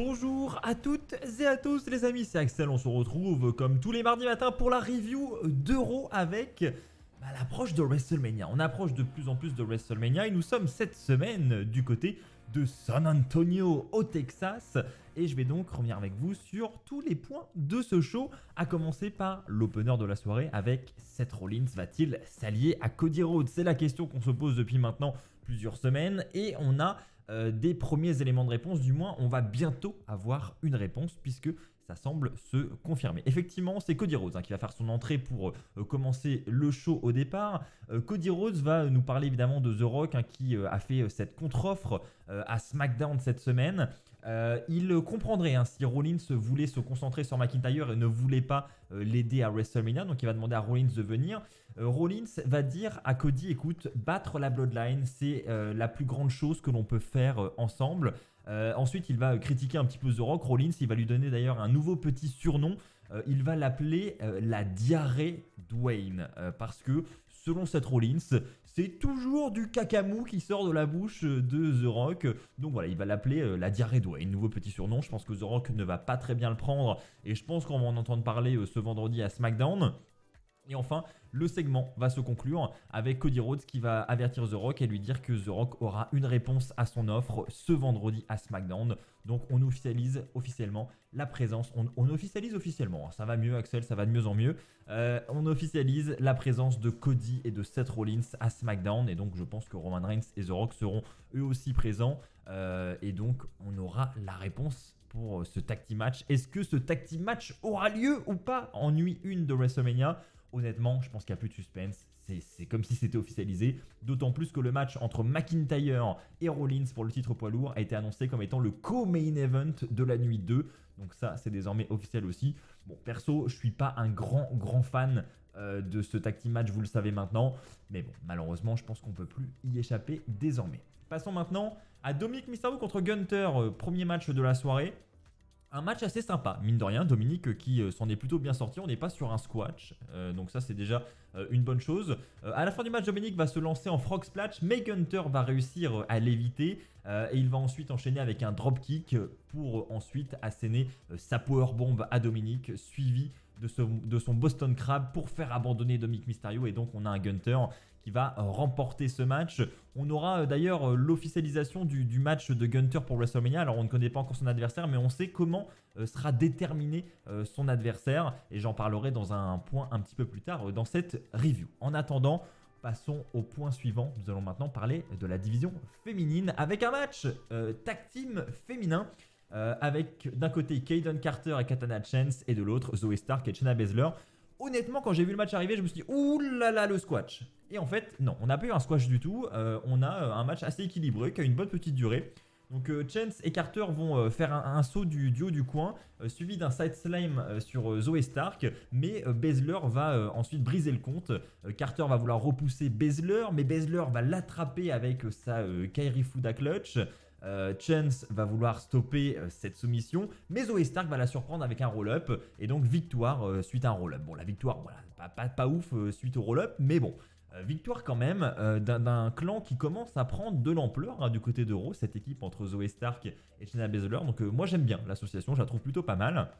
Bonjour à toutes et à tous les amis, c'est Axel, on se retrouve comme tous les mardis matins pour la review d'Euro avec l'approche de WrestleMania. On approche de plus en plus de WrestleMania et nous sommes cette semaine du côté de San Antonio au Texas et je vais donc revenir avec vous sur tous les points de ce show, à commencer par l'opener de la soirée avec Seth Rollins. Va-t-il s'allier à Cody Rhodes? C'est la question qu'on se pose depuis maintenant plusieurs semaines et on a des premiers éléments de réponse, du moins on va bientôt avoir une réponse puisque ça semble se confirmer. Effectivement, c'est Cody Rhodes qui va faire son entrée pour commencer le show au départ. Cody Rhodes va nous parler évidemment de The Rock qui a fait cette contre-offre à SmackDown cette semaine. Il comprendrait si Rollins voulait se concentrer sur McIntyre et ne voulait pas l'aider à WrestleMania, donc il va demander à Rollins de venir. Rollins va dire à Cody, écoute, battre la Bloodline, c'est la plus grande chose que l'on peut faire ensemble. Ensuite, il va critiquer un petit peu The Rock. Rollins, il va lui donner d'ailleurs un nouveau petit surnom. Il va l'appeler la diarrhée Dwayne parce que selon Seth Rollins, c'est toujours du cacamou qui sort de la bouche de The Rock. Donc voilà, il va l'appeler la diarrhée Dwayne, nouveau petit surnom. Je pense que The Rock ne va pas très bien le prendre et je pense qu'on va en entendre parler ce vendredi à SmackDown. Et enfin, le segment va se conclure avec Cody Rhodes qui va avertir The Rock et lui dire que The Rock aura une réponse à son offre ce vendredi à SmackDown. Donc on officialise officiellement la présence, on officialise officiellement, ça va mieux Axel, ça va de mieux en mieux. On officialise la présence de Cody et de Seth Rollins à SmackDown et donc je pense que Roman Reigns et The Rock seront eux aussi présents et donc on aura la réponse pour ce tag team match. Est-ce que ce tag team match aura lieu ou pas en nuit 1 de WrestleMania? Honnêtement, je pense qu'il n'y a plus de suspense. C'est comme si c'était officialisé. D'autant plus que le match entre McIntyre et Rollins pour le titre poids lourd a été annoncé comme étant le co-main event de la nuit 2. Donc ça, c'est désormais officiel aussi. Bon, perso, je ne suis pas un grand fan de ce tag team match, vous le savez maintenant. Mais bon, malheureusement, je pense qu'on ne peut plus y échapper désormais. Passons maintenant à Dominic Mysterio contre Gunther, premier match de la soirée. Un match assez sympa, mine de rien, Dominic qui s'en est plutôt bien sorti, on n'est pas sur un squash, donc ça c'est déjà une bonne chose. À la fin du match, Dominic va se lancer en frog splash, mais Gunther va réussir à l'éviter et il va ensuite enchaîner avec un dropkick pour ensuite asséner sa powerbomb à Dominic, suivi de son Boston Crab pour faire abandonner Dominic Mysterio et donc on a un Gunther qui va remporter ce match. On aura d'ailleurs l'officialisation du match de Gunther pour WrestleMania. Alors on ne connaît pas encore son adversaire, mais on sait comment sera déterminé son adversaire. Et j'en parlerai dans un point un petit peu plus tard dans cette review. En attendant, passons au point suivant. Nous allons maintenant parler de la division féminine avec un match tag team féminin. Avec d'un côté Kayden Carter et Katana Chance et de l'autre Zoey Stark et Shayna Baszler. Honnêtement, quand j'ai vu le match arriver, je me suis dit ouh là là, le squash. Et en fait, non, on n'a pas eu un squash du tout. On a un match assez équilibré qui a une bonne petite durée. Donc Chance et Carter vont faire un saut du haut du coin, suivi d'un side slam sur Zoey Stark, mais Baszler va ensuite briser le compte. Carter va vouloir repousser Baszler, mais Baszler va l'attraper avec sa Kairi Fuda Clutch. Chance va vouloir stopper cette soumission, mais Zoey Stark va la surprendre avec un roll-up et donc victoire suite à un roll-up. Bon, la victoire, voilà, pas ouf suite au roll-up, mais bon, victoire quand même d'un clan qui commence à prendre de l'ampleur du côté de Raw, cette équipe entre Zoey Stark et Shayna Baszler. Donc moi j'aime bien l'association, je la trouve plutôt pas mal.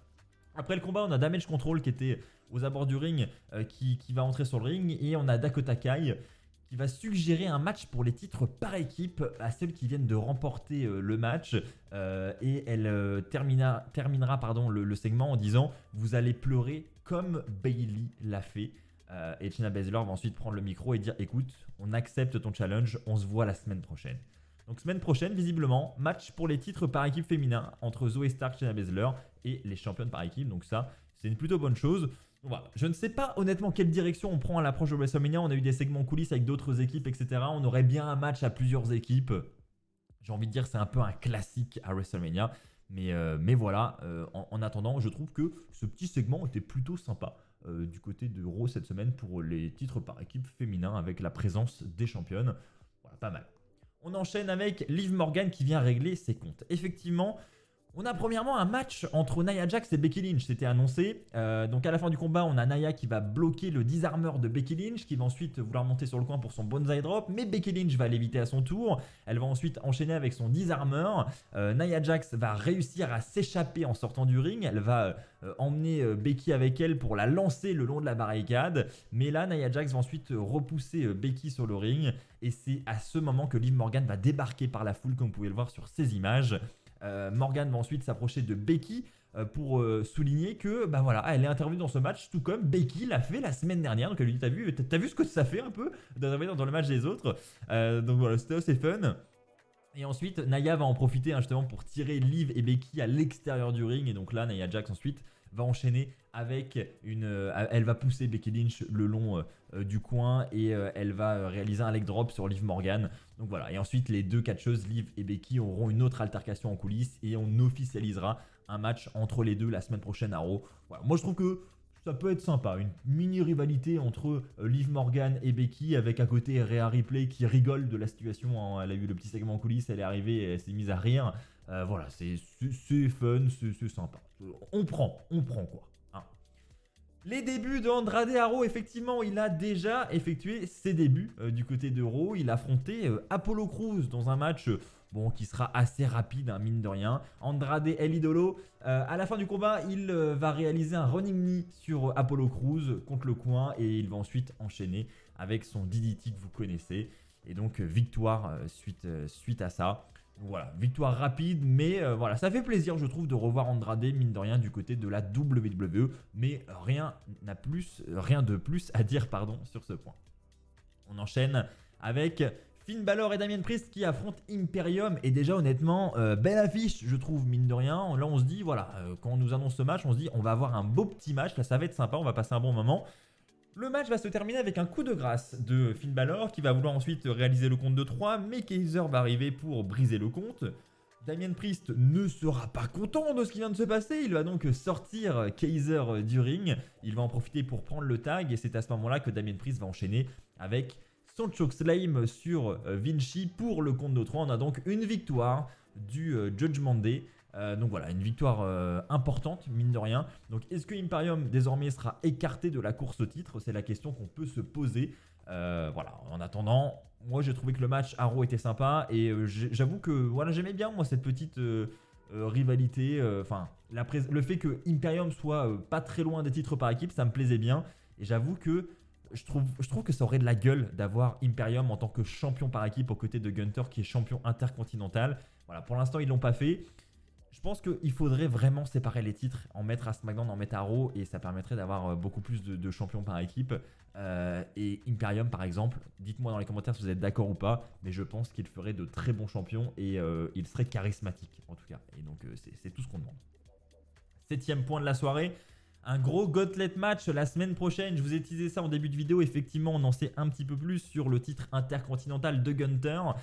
Après le combat, on a Damage Control qui était aux abords du ring, qui va entrer sur le ring, et on a Dakota Kai qui va suggérer un match pour les titres par équipe à celles qui viennent de remporter le match. Et elle terminera le segment en disant « Vous allez pleurer comme Bayley l'a fait ». Et Shayna Baszler va ensuite prendre le micro et dire « Écoute, on accepte ton challenge, on se voit la semaine prochaine ». Donc semaine prochaine, visiblement, match pour les titres par équipe féminin entre Zoey Stark, Shayna Baszler et les championnes par équipe. Donc ça, c'est une plutôt bonne chose. Voilà. Je ne sais pas honnêtement quelle direction on prend à l'approche de WrestleMania. On a eu des segments coulisses avec d'autres équipes, etc. On aurait bien un match à plusieurs équipes. J'ai envie de dire c'est un peu un classique à WrestleMania. Mais voilà, en attendant, je trouve que ce petit segment était plutôt sympa du côté de Raw cette semaine pour les titres par équipe féminin avec la présence des championnes. Voilà, pas mal. On enchaîne avec Liv Morgan qui vient régler ses comptes. Effectivement, On a premièrement un match entre Nia Jax et Becky Lynch, c'était annoncé. Donc à la fin du combat, on a Nia qui va bloquer le disarmeur de Becky Lynch, qui va ensuite vouloir monter sur le coin pour son Banzai Drop, mais Becky Lynch va l'éviter à son tour. Elle va ensuite enchaîner avec son disarmeur. Nia Jax va réussir à s'échapper en sortant du ring. Elle va emmener Becky avec elle pour la lancer le long de la barricade. Mais là, Nia Jax va ensuite repousser Becky sur le ring. Et c'est à ce moment que Liv Morgan va débarquer par la foule, comme vous pouvez le voir sur ces images. Morgan va ensuite s'approcher de Becky pour souligner que bah voilà, elle est intervenue dans ce match tout comme Becky l'a fait la semaine dernière. Donc elle lui dit t'as vu ce que ça fait un peu d'intervenir dans le match des autres. Donc voilà, c'était assez fun. Et ensuite Nia va en profiter justement pour tirer Liv et Becky à l'extérieur du ring. Et donc là Nia Jax ensuite va enchaîner avec elle va pousser Becky Lynch le long du coin et elle va réaliser un leg drop sur Liv Morgan. Donc voilà, et ensuite les deux catcheuses Liv et Becky auront une autre altercation en coulisses et on officialisera un match entre les deux la semaine prochaine à Raw. Voilà, moi je trouve que ça peut être sympa, une mini rivalité entre Liv Morgan et Becky avec à côté Rhea Ripley qui rigole de la situation, hein. Elle a eu le petit segment en coulisses, elle est arrivée et elle s'est mise à rire. Voilà, c'est fun, c'est sympa. On prend quoi. Hein. Les débuts de Andrade Haro, effectivement, il a déjà effectué ses débuts du côté de Raw. Il a affronté Apollo Crews dans un match qui sera assez rapide, hein, mine de rien. Andrade El Idolo, à la fin du combat, il va réaliser un running knee sur Apollo Crews contre le coin et il va ensuite enchaîner avec son DDT que vous connaissez. Et donc victoire suite à ça. Voilà, victoire rapide, mais voilà, ça fait plaisir, je trouve, de revoir Andrade, mine de rien, du côté de la WWE, mais rien de plus à dire, sur ce point. On enchaîne avec Finn Balor et Damien Priest qui affrontent Imperium, et déjà, honnêtement, belle affiche, je trouve, mine de rien. Là, on se dit, voilà, quand on nous annonce ce match, on se dit, on va avoir un beau petit match, là, ça va être sympa, on va passer un bon moment. Le match va se terminer avec un coup de grâce de Finn Balor qui va vouloir ensuite réaliser le compte de 3, mais Kaiser va arriver pour briser le compte. Damien Priest ne sera pas content de ce qui vient de se passer, il va donc sortir Kaiser du ring, il va en profiter pour prendre le tag et c'est à ce moment-là que Damien Priest va enchaîner avec son chokeslam sur Vinci pour le compte de 3. On a donc une victoire du Judgment Day. Donc voilà, une victoire importante, mine de rien. Donc est-ce que Imperium désormais sera écarté de la course au titre? C'est la question qu'on peut se poser. Voilà, en attendant, moi j'ai trouvé que le match à Raw était sympa et j'avoue que voilà, j'aimais bien moi cette petite rivalité. Enfin, le fait que Imperium soit pas très loin des titres par équipe, ça me plaisait bien. Et j'avoue que je trouve que ça aurait de la gueule d'avoir Imperium en tant que champion par équipe aux côtés de Gunther qui est champion intercontinental. Voilà, pour l'instant ils l'ont pas fait. Je pense qu'il faudrait vraiment séparer les titres, en mettre à SmackDown, en mettre à Raw, et ça permettrait d'avoir beaucoup plus de champions par équipe. Et Imperium, par exemple, dites-moi dans les commentaires si vous êtes d'accord ou pas, mais je pense qu'il ferait de très bons champions et il serait charismatique, en tout cas. Et donc, c'est tout ce qu'on demande. 7e point de la soirée. Un gros gauntlet match la semaine prochaine. Je vous ai teasé ça en début de vidéo. Effectivement, on en sait un petit peu plus sur le titre intercontinental de Gunther.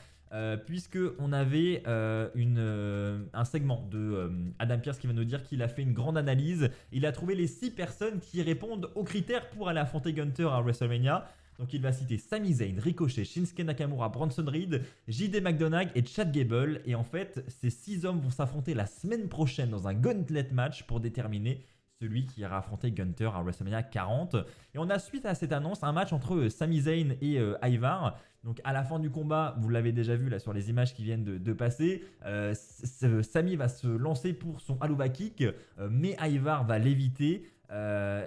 Puisque on avait un segment de Adam Pearce qui va nous dire qu'il a fait une grande analyse. Il a trouvé les 6 personnes qui répondent aux critères pour aller affronter Gunther à WrestleMania. Donc il va citer Sami Zayn, Ricochet, Shinsuke Nakamura, Bronson Reed, JD McDonagh et Chad Gable. Et en fait, ces 6 hommes vont s'affronter la semaine prochaine dans un gauntlet match pour déterminer celui qui ira affronter Gunther à WrestleMania 40. Et on a suite à cette annonce un match entre Sami Zayn et Ivar. Donc à la fin du combat, vous l'avez déjà vu là sur les images qui viennent de passer, Sami va se lancer pour son Haluva Kick, mais Ivar va l'éviter.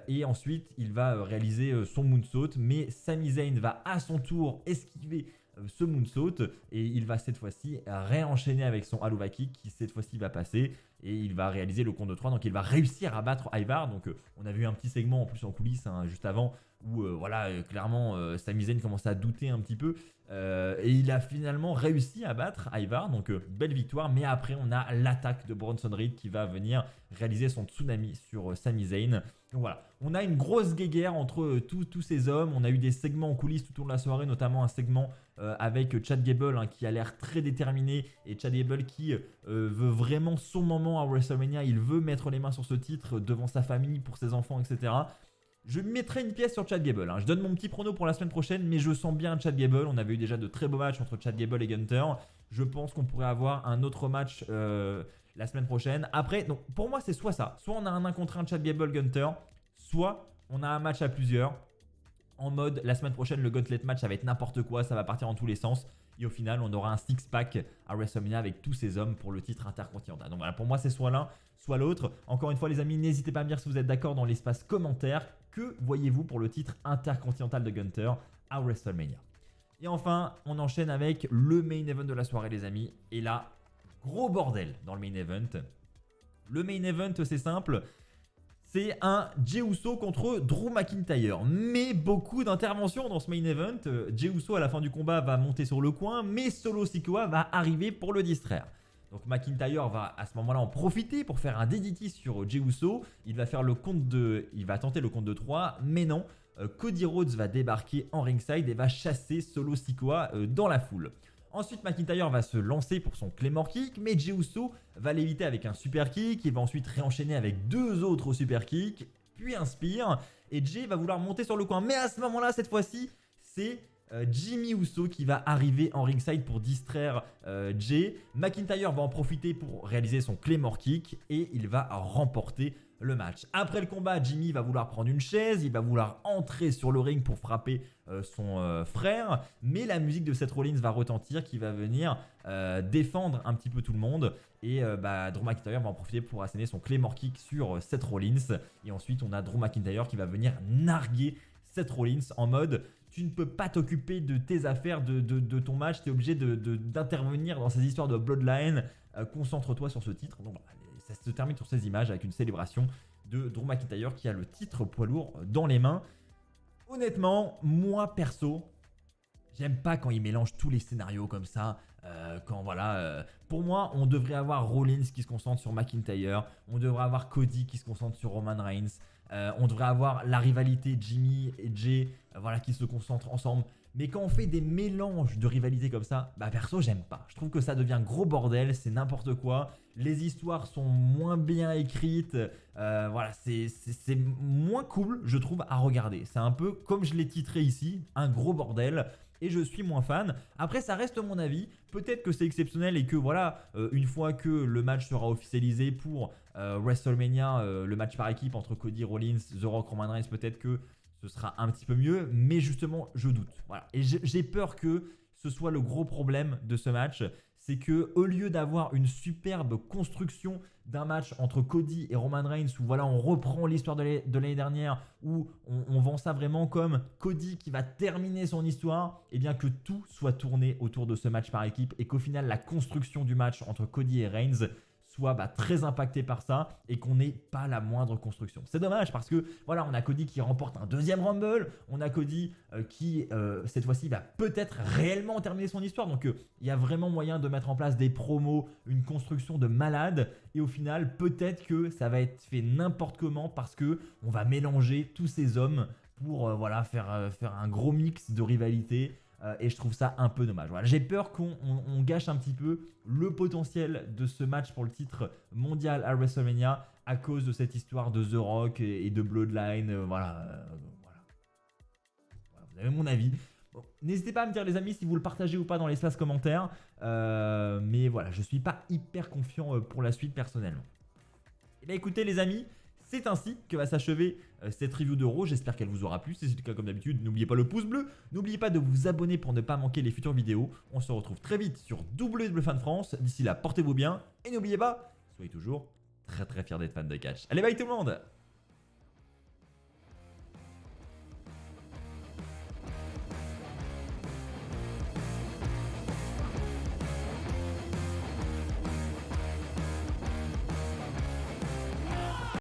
Et ensuite il va réaliser son moonsault, mais Sami Zayn va à son tour esquiver ce moonsault et il va cette fois-ci réenchaîner avec son Haluva Kick qui cette fois-ci va passer et il va réaliser le compte de 3, donc il va réussir à battre Ivar. Donc on a vu un petit segment en plus en coulisses juste avant où clairement Sami Zayn commençait à douter un petit peu et il a finalement réussi à battre Ivar, donc belle victoire. Mais après on a l'attaque de Bronson Reed qui va venir réaliser son tsunami sur Sami Zayn. Donc voilà, on a une grosse guéguerre entre tous ces hommes. On a eu des segments en coulisses tout au long de la soirée, notamment un segment avec Chad Gable qui a l'air très déterminé, et Chad Gable qui veut vraiment son moment à WrestleMania. Il veut mettre les mains sur ce titre devant sa famille, pour ses enfants, etc. Je mettrai une pièce sur Chad Gable. Je donne mon petit prono pour la semaine prochaine, mais je sens bien Chad Gable. On avait eu déjà de très beaux matchs entre Chad Gable et Gunther. Je pense qu'on pourrait avoir un autre match la semaine prochaine. Après, donc pour moi c'est soit ça, soit on a un 1 contre 1 Chad Gable Gunter, soit on a un match à plusieurs. En mode, la semaine prochaine, le Gauntlet match, ça va être n'importe quoi, ça va partir en tous les sens. Et au final, on aura un six-pack à WrestleMania avec tous ces hommes pour le titre intercontinental. Donc voilà, pour moi, c'est soit l'un, soit l'autre. Encore une fois, les amis, n'hésitez pas à me dire si vous êtes d'accord dans l'espace commentaire. Que voyez-vous pour le titre intercontinental de Gunter à WrestleMania? Et enfin, on enchaîne avec le main event de la soirée, les amis. Et là, gros bordel dans le main event. Le main event, c'est simple. C'est un Jey Uso contre Drew McIntyre. Mais beaucoup d'interventions dans ce main event. Jey Uso à la fin du combat va monter sur le coin, mais Solo Sikoa va arriver pour le distraire. Donc McIntyre va à ce moment-là en profiter pour faire un DDT sur Jey Uso. Il va tenter le compte de 3, mais non. Cody Rhodes va débarquer en ringside et va chasser Solo Sikoa dans la foule. Ensuite, McIntyre va se lancer pour son Claymore Kick, mais Jey Uso va l'éviter avec un super kick. Il va ensuite réenchaîner avec 2 autres super kicks, puis un spear. Et Jey va vouloir monter sur le coin. Mais à ce moment-là, cette fois-ci, c'est Jimmy Uso qui va arriver en ringside pour distraire Jey. McIntyre va en profiter pour réaliser son Claymore Kick et il va remporter le match. Après le combat, Jimmy va vouloir prendre une chaise, il va vouloir entrer sur le ring pour frapper son frère, mais la musique de Seth Rollins va retentir, qui va venir défendre un petit peu tout le monde, et Drew McIntyre va en profiter pour asséner son Claymore Kick sur Seth Rollins, et ensuite on a Drew McIntyre qui va venir narguer Seth Rollins en mode: tu ne peux pas t'occuper de tes affaires, de ton match, tu es obligé d'intervenir dans ces histoires de bloodline, concentre-toi sur ce titre. Donc, ça se termine sur ces images avec une célébration de Drew McIntyre qui a le titre poids lourd dans les mains. Honnêtement, moi perso, j'aime pas quand ils mélangent tous les scénarios comme ça. Pour moi, on devrait avoir Rollins qui se concentre sur McIntyre, on devrait avoir Cody qui se concentre sur Roman Reigns, on devrait avoir la rivalité Jimmy et Jey qui se concentrent ensemble. Mais quand on fait des mélanges de rivalités comme ça, perso j'aime pas. Je trouve que ça devient gros bordel, c'est n'importe quoi. Les histoires sont moins bien écrites, c'est moins cool je trouve à regarder. C'est un peu comme je l'ai titré ici, un gros bordel. Et je suis moins fan. Après, ça reste mon avis. Peut-être que c'est exceptionnel et que une fois que le match sera officialisé pour WrestleMania, le match par équipe entre Cody Rollins, The Rock, Roman Reigns, peut-être que ce sera un petit peu mieux. Mais justement, je doute. Voilà. Et j'ai peur que ce soit le gros problème de ce match. C'est que au lieu d'avoir une superbe construction d'un match entre Cody et Roman Reigns, où on reprend l'histoire de l'année dernière, où on vend ça vraiment comme Cody qui va terminer son histoire, et bien que tout soit tourné autour de ce match par équipe et qu'au final la construction du match entre Cody et Reigns soit très impacté par ça et qu'on n'ait pas la moindre construction. C'est dommage parce que on a Cody qui remporte un deuxième Rumble, on a Cody qui cette fois-ci va peut-être réellement terminer son histoire, donc il y a vraiment moyen de mettre en place des promos, une construction de malade, et au final peut-être que ça va être fait n'importe comment parce que on va mélanger tous ces hommes pour faire un gros mix de rivalité. Et je trouve ça un peu dommage. J'ai peur qu'on gâche un petit peu le potentiel de ce match pour le titre mondial à WrestleMania à cause de cette histoire de The Rock et de Bloodline. Vous avez mon avis. Bon, n'hésitez pas à me dire les amis si vous le partagez ou pas dans l'espace commentaire. Mais je suis pas hyper confiant pour la suite personnellement. Et bien écoutez les amis, c'est ainsi que va s'achever cette review de Raw. J'espère qu'elle vous aura plu. Si c'est le cas, comme d'habitude, n'oubliez pas le pouce bleu. N'oubliez pas de vous abonner pour ne pas manquer les futures vidéos. On se retrouve très vite sur WWE Fan France. D'ici là, portez-vous bien. Et n'oubliez pas, soyez toujours très très fiers d'être fan de catch. Allez, bye tout le monde!